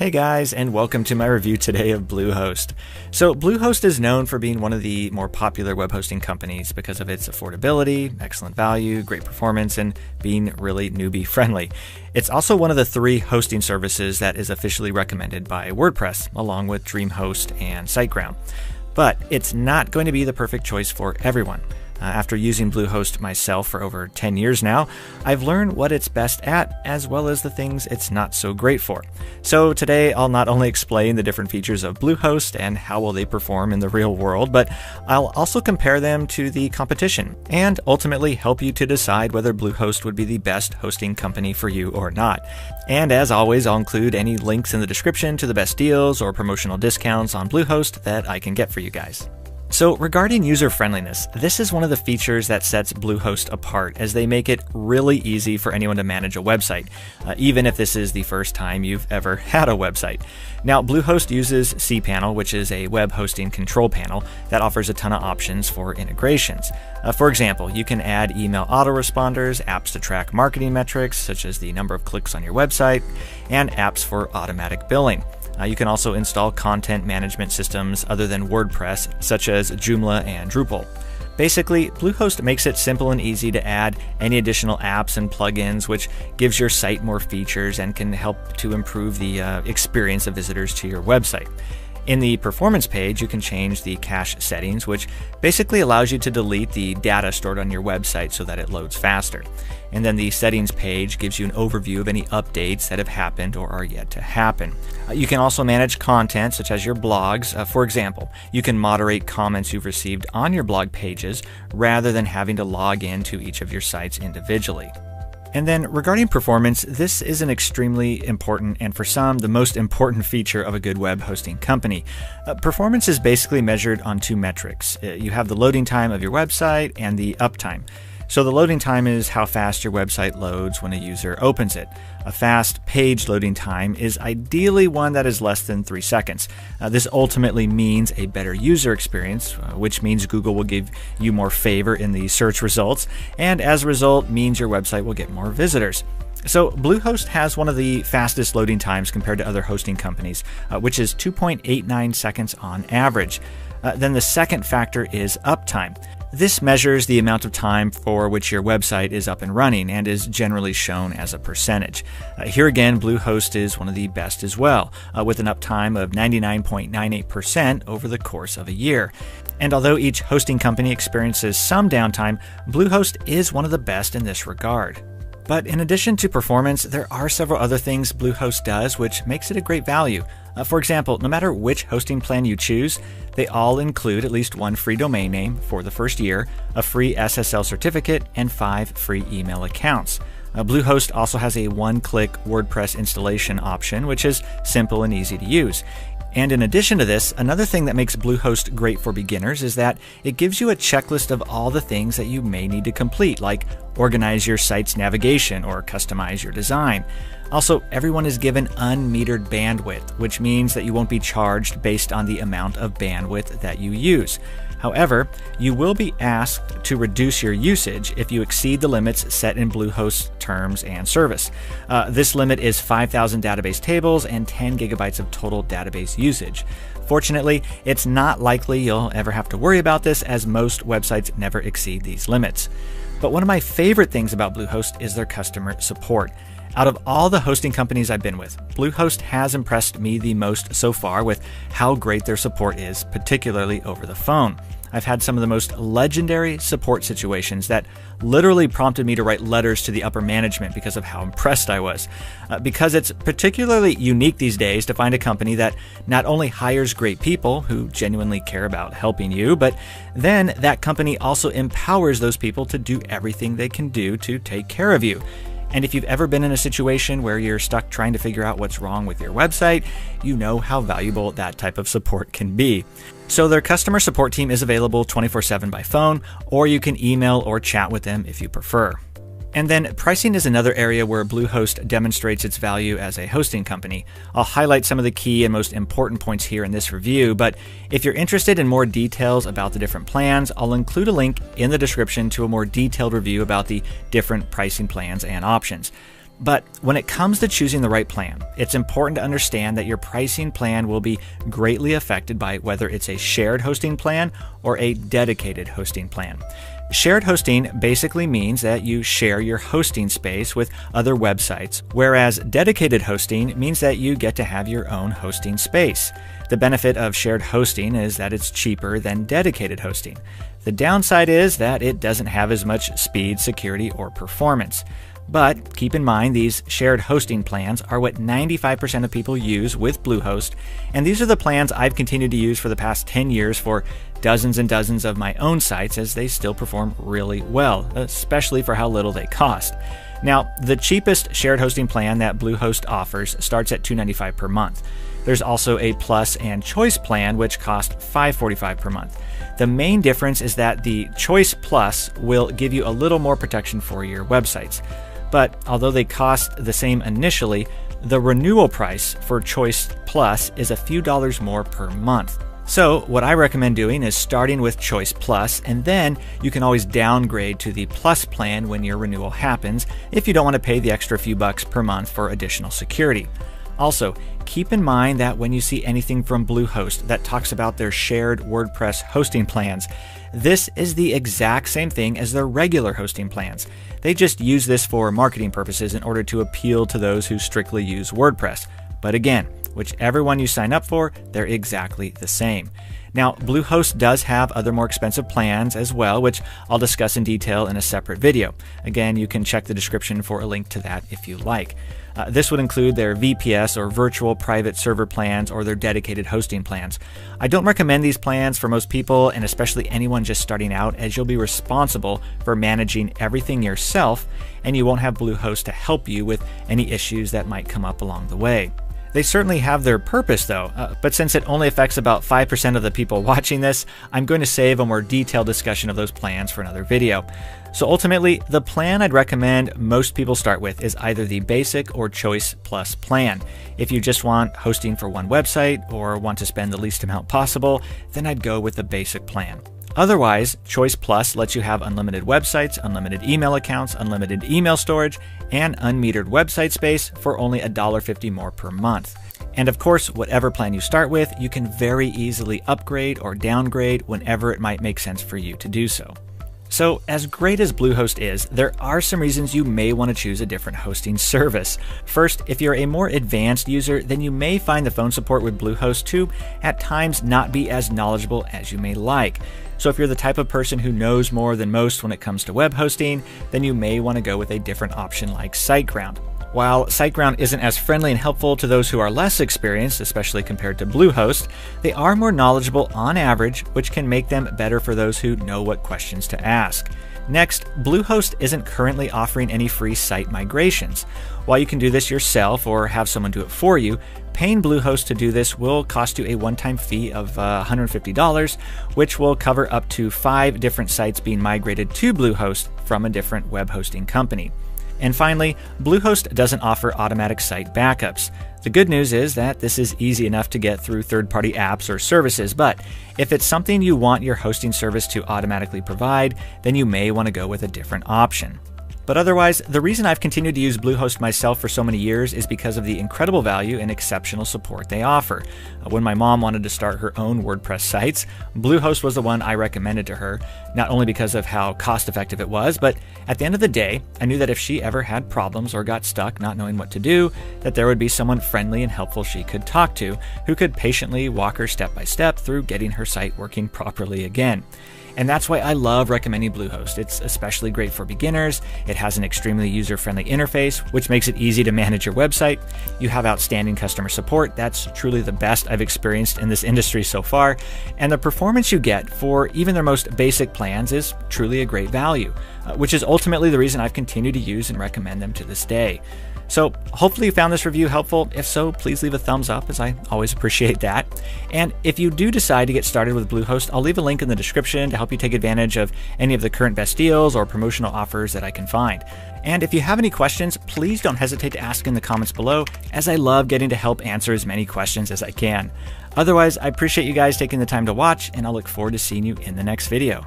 Hey guys, and welcome to my review today of Bluehost. So Bluehost is known for being one of the more popular web hosting companies because of its affordability, excellent value, great performance, and being really newbie friendly. It's also one of the 3 hosting services that is officially recommended by WordPress, along with DreamHost and SiteGround. But it's not going to be the perfect choice for everyone. After using Bluehost myself for over 10 years now, I've learned what it's best at, as well as the things it's not so great for. So today, I'll not only explain the different features of Bluehost and how will they perform in the real world, but I'll also compare them to the competition, and ultimately help you to decide whether Bluehost would be the best hosting company for you or not. And as always, I'll include any links in the description to the best deals or promotional discounts on Bluehost that I can get for you guys. So regarding user friendliness, this is one of the features that sets Bluehost apart, as they make it really easy for anyone to manage a website, even if this is the first time you've ever had a website. Now, Bluehost uses cPanel, which is a web hosting control panel that offers a ton of options for integrations. For example, you can add email autoresponders, apps to track marketing metrics, such as the number of clicks on your website, and apps for automatic billing. You can also install content management systems other than WordPress, such as Joomla and Drupal. Basically, Bluehost makes it simple and easy to add any additional apps and plugins, which gives your site more features and can help to improve the experience of visitors to your website. In the performance page, you can change the cache settings, which basically allows you to delete the data stored on your website so that it loads faster. And then the settings page gives you an overview of any updates that have happened or are yet to happen. You can also manage content such as your blogs. For example, you can moderate comments you've received on your blog pages rather than having to log in to each of your sites individually. And then regarding performance, this is an extremely important, and for some, the most important feature of a good web hosting company. Performance is basically measured on 2 metrics. You have the loading time of your website and the uptime. So the loading time is how fast your website loads when a user opens it. A fast page loading time is ideally one that is less than 3 seconds. This ultimately means a better user experience, which means Google will give you more favor in the search results, and as a result means your website will get more visitors. So Bluehost has one of the fastest loading times compared to other hosting companies, which is 2.89 seconds on average. Then the second factor is uptime. This measures the amount of time for which your website is up and running and is generally shown as a percentage. Here again, Bluehost is one of the best as well, with an uptime of 99.98% over the course of a year. And although each hosting company experiences some downtime, Bluehost is one of the best in this regard. But in addition to performance, there are several other things Bluehost does which makes it a great value. For example, no matter which hosting plan you choose, they all include at least 1 free domain name for the first year, a free SSL certificate, and 5 free email accounts. Bluehost also has a one-click WordPress installation option, which is simple and easy to use. And in addition to this, another thing that makes Bluehost great for beginners is that it gives you a checklist of all the things that you may need to complete, like organize your site's navigation or customize your design. Also, everyone is given unmetered bandwidth, which means that you won't be charged based on the amount of bandwidth that you use. However, you will be asked to reduce your usage if you exceed the limits set in Bluehost's terms and service. This limit is 5,000 database tables and 10 gigabytes of total database usage. Fortunately, it's not likely you'll ever have to worry about this, as most websites never exceed these limits. But one of my favorite things about Bluehost is their customer support. Out of all the hosting companies I've been with, Bluehost has impressed me the most so far with how great their support is, particularly over the phone. I've had some of the most legendary support situations that literally prompted me to write letters to the upper management because of how impressed I was. Because it's particularly unique these days to find a company that not only hires great people who genuinely care about helping you, but then that company also empowers those people to do everything they can do to take care of you. And if you've ever been in a situation where you're stuck trying to figure out what's wrong with your website, you know how valuable that type of support can be. So their customer support team is available 24/7 by phone, or you can email or chat with them if you prefer. And then pricing is another area where Bluehost demonstrates its value as a hosting company. I'll highlight some of the key and most important points here in this review, but if you're interested in more details about the different plans, I'll include a link in the description to a more detailed review about the different pricing plans and options. But when it comes to choosing the right plan, it's important to understand that your pricing plan will be greatly affected by whether it's a shared hosting plan or a dedicated hosting plan. Shared hosting basically means that you share your hosting space with other websites, whereas dedicated hosting means that you get to have your own hosting space. The benefit of shared hosting is that it's cheaper than dedicated hosting. The downside is that it doesn't have as much speed, security, or performance. But keep in mind, these shared hosting plans are what 95% of people use with Bluehost, and these are the plans I've continued to use for the past 10 years for dozens and dozens of my own sites, as they still perform really well, especially for how little they cost. Now, the cheapest shared hosting plan that Bluehost offers starts at $295 per month. There's also a Plus and Choice plan, which cost $545 per month. The main difference is that the Choice Plus will give you a little more protection for your websites. But although they cost the same initially, the renewal price for Choice Plus is a few dollars more per month. So what I recommend doing is starting with Choice Plus, and then you can always downgrade to the Plus plan when your renewal happens if you don't want to pay the extra few bucks per month for additional security. Also, keep in mind that when you see anything from Bluehost that talks about their shared WordPress hosting plans, this is the exact same thing as their regular hosting plans. They just use this for marketing purposes in order to appeal to those who strictly use WordPress. But again, whichever one you sign up for, they're exactly the same. Now, Bluehost does have other more expensive plans as well, which I'll discuss in detail in a separate video. Again, you can check the description for a link to that if you like. This would include their VPS or virtual private server plans or their dedicated hosting plans. I don't recommend these plans for most people, and especially anyone just starting out, as you'll be responsible for managing everything yourself, and you won't have Bluehost to help you with any issues that might come up along the way. They certainly have their purpose though, but since it only affects about 5% of the people watching this, I'm going to save a more detailed discussion of those plans for another video. So ultimately, the plan I'd recommend most people start with is either the Basic or Choice Plus plan. If you just want hosting for one website or want to spend the least amount possible, then I'd go with the Basic plan. Otherwise, Choice Plus lets you have unlimited websites, unlimited email accounts, unlimited email storage, and unmetered website space for only $1.50 more per month. And of course, whatever plan you start with, you can very easily upgrade or downgrade whenever it might make sense for you to do so. So, as great as Bluehost is, there are some reasons you may want to choose a different hosting service. First, if you're a more advanced user, then you may find the phone support with Bluehost to, at times, not be as knowledgeable as you may like. So if you're the type of person who knows more than most when it comes to web hosting, then you may want to go with a different option like SiteGround. While SiteGround isn't as friendly and helpful to those who are less experienced, especially compared to Bluehost, they are more knowledgeable on average, which can make them better for those who know what questions to ask. Next, Bluehost isn't currently offering any free site migrations. While you can do this yourself or have someone do it for you, paying Bluehost to do this will cost you a one-time fee of $150, which will cover up to 5 different sites being migrated to Bluehost from a different web hosting company. And finally, Bluehost doesn't offer automatic site backups. The good news is that this is easy enough to get through third-party apps or services, but if it's something you want your hosting service to automatically provide, then you may want to go with a different option. But otherwise, the reason I've continued to use Bluehost myself for so many years is because of the incredible value and exceptional support they offer. When my mom wanted to start her own WordPress sites, Bluehost was the one I recommended to her, not only because of how cost-effective it was, but at the end of the day, I knew that if she ever had problems or got stuck not knowing what to do, that there would be someone friendly and helpful she could talk to, who could patiently walk her step by step through getting her site working properly again. And that's why I love recommending Bluehost. It's especially great for beginners. It has an extremely user-friendly interface, which makes it easy to manage your website. You have outstanding customer support. That's truly the best I've experienced in this industry so far. And the performance you get for even their most basic plans is truly a great value, which is ultimately the reason I've continued to use and recommend them to this day. So hopefully you found this review helpful. If so, please leave a thumbs up, as I always appreciate that. And if you do decide to get started with Bluehost, I'll leave a link in the description to help you take advantage of any of the current best deals or promotional offers that I can find. And if you have any questions, please don't hesitate to ask in the comments below, as I love getting to help answer as many questions as I can. Otherwise, I appreciate you guys taking the time to watch, and I'll look forward to seeing you in the next video.